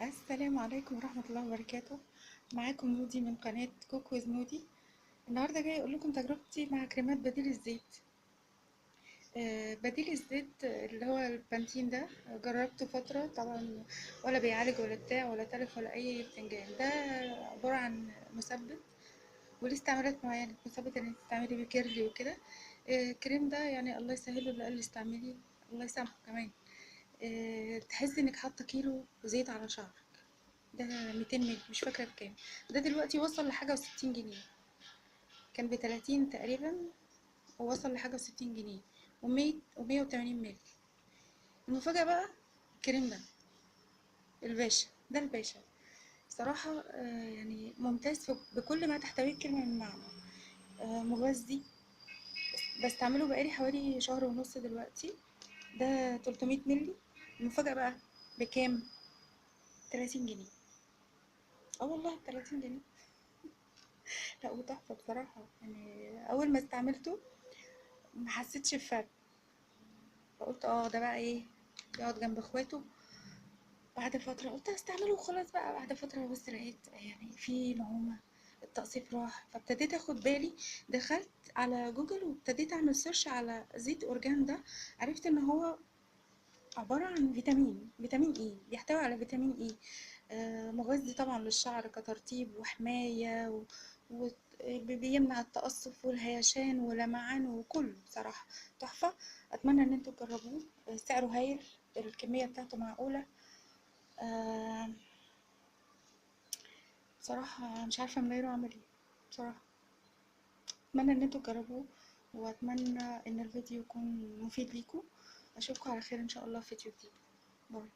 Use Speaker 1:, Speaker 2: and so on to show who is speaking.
Speaker 1: السلام عليكم ورحمة الله وبركاته. معاكم نودي من قناة كوك ويز نودي. النهاردة جاي أقول لكم تجربتي مع كريمات بديل الزيت. بديل الزيت اللي هو البانتين ده، جربته فترة طبعا، ولا بيعالج ولا بتاع ولا تلف ولا أي بتنجان. ده عبارة عن مثبت وليه استعمالات معينة. مثبت إن انت تستعملي بيه كيرلي وكده. الكريم ده يعني الله يسهله اللي قال لي استعملي، الله يسامحه كمان. تحسي انك حاطة كيلو زيت على شعرك. ده 200 مللي، مش فاكرة بكام. ده دلوقتي وصل لحاجة و60 جنيه. كان ب30 تقريبا، ووصل لحاجة و60 جنيه، و180 مللي. المفاجأة بقى، الكريم ده الباشا، ده الباشا صراحة. يعني ممتاز بكل ما تحتويه الكلمة من معنى. مغذي. بستعمله بقالي حوالي شهر ونص دلوقتي. ده 300 مللي. المفاجأة بقى بكام؟ 30 جنيه. اه والله 30 جنيه. لا وتحفة بصراحة، يعني أول ما استعملته ما حسيتش بفرق. فقلت ده بقى ايه، يقعد جنب اخواته. بعد فترة قلت استعمله وخلاص بقى. بعد فترة بس لقيت يعني في نعومة، التقصيف راح، فابتديت اخد بالي. دخلت على جوجل وابتديت اعمل سيرش على زيت اورجان ده. عرفت ان هو عبارة عن فيتامين اي، بيحتوي على فيتامين اي. مغذي طبعا للشعر كترطيب وحماية وبيمنع التقصف والهيشان ولمعان وكله. بصراحة تحفة. اتمنى ان انتوا تجربوه. سعره هايل، الكمية بتاعته معقولة. آه، بصراحة مش عارفة من غيره اعمل ايه بصراحة. اتمنى ان انتوا تجربوه، واتمنى ان الفيديو يكون مفيد ليكم. اشوفكم على خير ان شاء الله في فيديو جديد. باي.